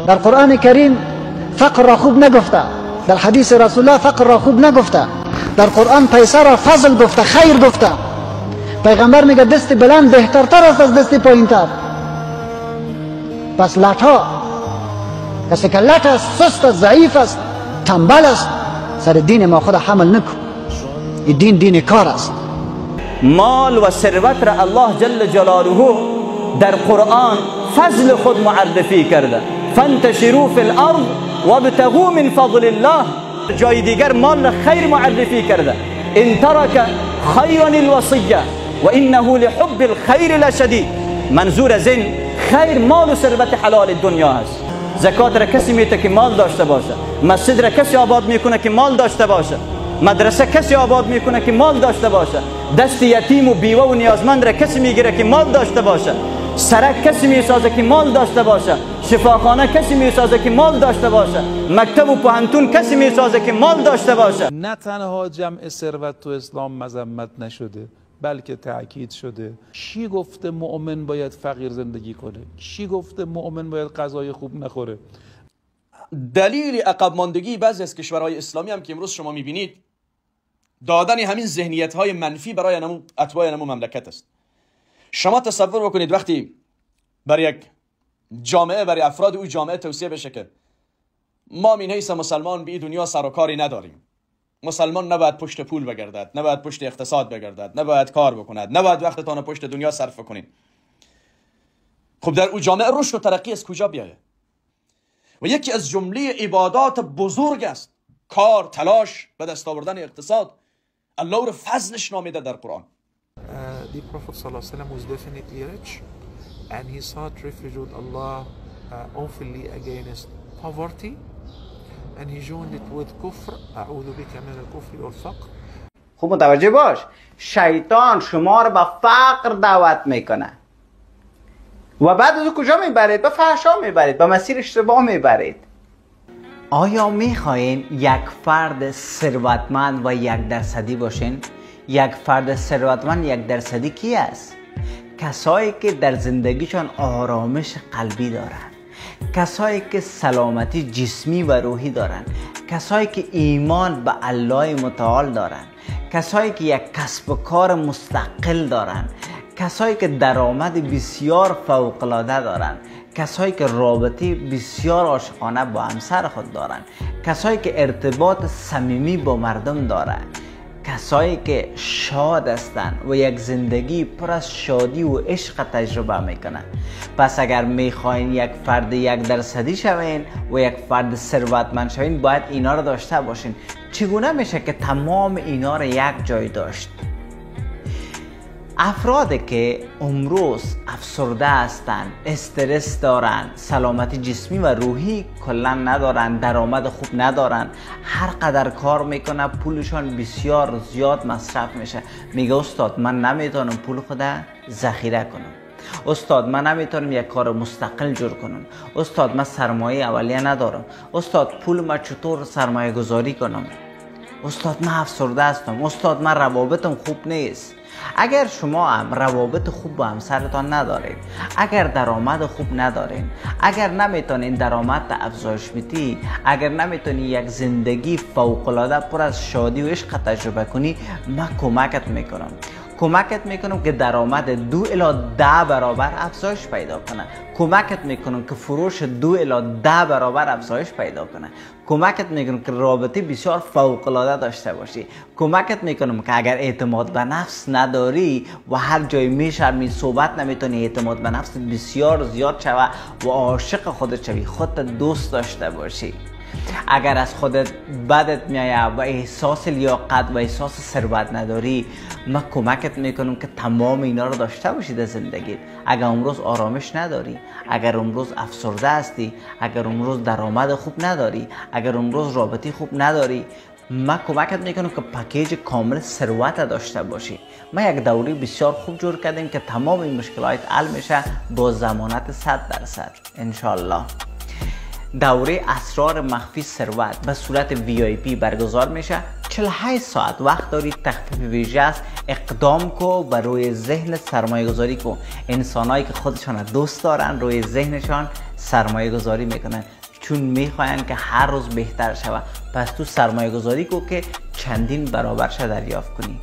در قرآن کریم فقر را خوب نگفته، در حدیث رسول الله فقر را خوب نگفته، در قرآن پیسه را فضل گفته، خیر گفته. پیغمبر میگه دست بلند بهترتر است از دست پایینتر. پس لطا، کسی که لط است، سست است، ضعیف است، تنبل است، سر دین ما خود حمل نکن. این دین کار است. مال و ثروت را الله جل جلاله در قرآن فضل خود معرفی کرده. فانتشروا فی الارض وابتغوا من فضل الله. جای دیگر مال را خیر معرفی کرده. ان ترک خیرا الوصیه و انه لحب الخیر لشدید. منظور از این خیر مال و ثروت حلال دنیا هست. زکات را کسی میده که مال داشته باشه، مسجد را کسی آباد میکنه که مال داشته باشه، مدرسه کسی آباد میکنه که مال داشته باشه، دست یتیم و بیوه و نیازمند را کسی میگیره که مال داشته باشه، سرک کسی میسازه که مال داشته باشه، شفاخانه کسی میسازه که مال داشته باشه، مکتب و پوهنتون کسی میسازه که مال داشته باشه. نه تنها جمع ثروت تو اسلام مذمت نشده بلکه تأکید شده. کی گفته مؤمن باید فقیر زندگی کنه؟ کی گفته مؤمن باید غذای خوب نخوره؟ دلیل عقب ماندگی بعضی از کشورهای اسلامی هم که امروز شما میبینید دادن همین ذهنیت‌های منفی برای اتباع نمو مملکت است. شما تصور بکنید وقتی برای یک جامعه، برای افراد او جامعه توصیه بشه که ما من حیث مسلمان به این دنیا سر و کاری نداریم، مسلمان نباید پشت پول بگردد، نباید پشت اقتصاد بگردد، نباید کار بکند، نباید وقتتان پشت دنیا صرف کنید. خب در او جامعه رشد و ترقی از کجا بیاید؟ و یکی از جمله عبادات بزرگ است کار، تلاش به دست آوردن اقتصاد. الله رو فضلش نامیده در قرآن. The Prophet ﷺ was definitely rich and he sought refuge with Allah awfully against poverty and he joined it with kufr. أعوذ بك من الكفر والفقر. خوب متوجه باش، شیطان شما رو به فقر دعوت میکنه و بعد از کجا میبرید؟ به فحشا میبرید، به مسیر اشتباه میبرید. آیا میخواین یک فرد ثروتمند و 1% باشین؟ یک فرد ثروتمند 1% کی است؟ کسایی که در زندگیشان آرامش قلبی دارن، کسایی که سلامتی جسمی و روحی دارن، کسایی که ایمان به الله متعال دارن، کسایی که یک کسب و کار مستقل دارن، کسایی که درآمد بسیار فوق‌العاده دارن، کسایی که رابطه بسیار عاشقانه با همسر خود دارن، کسایی که ارتباط صمیمی با مردم دارن، کسایی که شاد هستند و یک زندگی پر از شادی و عشق تجربه میکنن. پس اگر میخواین یک فرد 1% شوین و یک فرد ثروتمند شوین باید اینا رو داشته باشین. چگونه میشه که تمام اینا رو یک جای داشت؟ افرادی که امروز افسرده هستند، استرس دارن، سلامتی جسمی و روحی کلا ندارن، درآمد خوب ندارن، هر قدر کار میکنه پولشان بسیار زیاد مصرف میشه. میگه استاد من نمیتونم پول خودم ذخیره کنم، استاد من نمیتونم یک کار مستقل جور کنم، استاد من سرمایه اولیه ندارم، استاد پول من چطور سرمایه گذاری کنم، استاد من افسرده هستم، استاد من روابطم خوب نیست. اگر شما هم روابط خوب با همسرتان ندارید، اگر درآمد خوب ندارین، اگر نمیتونین درآمد افزایش بدی، اگر نمیتونی یک زندگی فوق‌العاده پر از شادی و عشق تجربه کنی، من کمکت میکنم که درآمد 2 الی 10 برابر افزایش پیدا کنه. کمکت میکنم که فروش 2 الی 10 برابر افزایش پیدا کنه. کمکت میکنم که رابطه بسیار فوق العاده داشته باشی. کمکت میکنم که اگر اعتماد به نفس نداری و هر جای میشرمی صحبت نمیتونی، اعتماد به نفس بسیار زیاد شوه و عاشق خودت شوی، خودت دوست داشته باشی. اگر از خودت بدت میایه و احساس لیاقت و احساس ثروت نداری، من کمکت میکنم که تمام اینا رو داشته باشی در زندگیت. اگر امروز آرامش نداری، اگر امروز افسرده هستی، اگر امروز درآمد خوب نداری، اگر امروز رابطه خوب نداری، من کمکت میکنم که پکیج کامل ثروت داشته باشی. ما یک دوره بسیار خوب جور کردیم که تمام این مشکلات حل میشه با ضمانت 100% انشالله. دوره اسرار مخفی ثروت به صورت VIP برگزار میشه 48 ساعت وقت داری، تخفیف ویژه است، اقدام کو بر روی ذهن سرمایه گذاری کو. انسانایی که خودشان دوست دارن روی ذهنشان سرمایه گذاری میکنن، چون میخواین که هر روز بهتر شود. پس تو سرمایه گذاری کو که چندین برابرش دریافت کنی.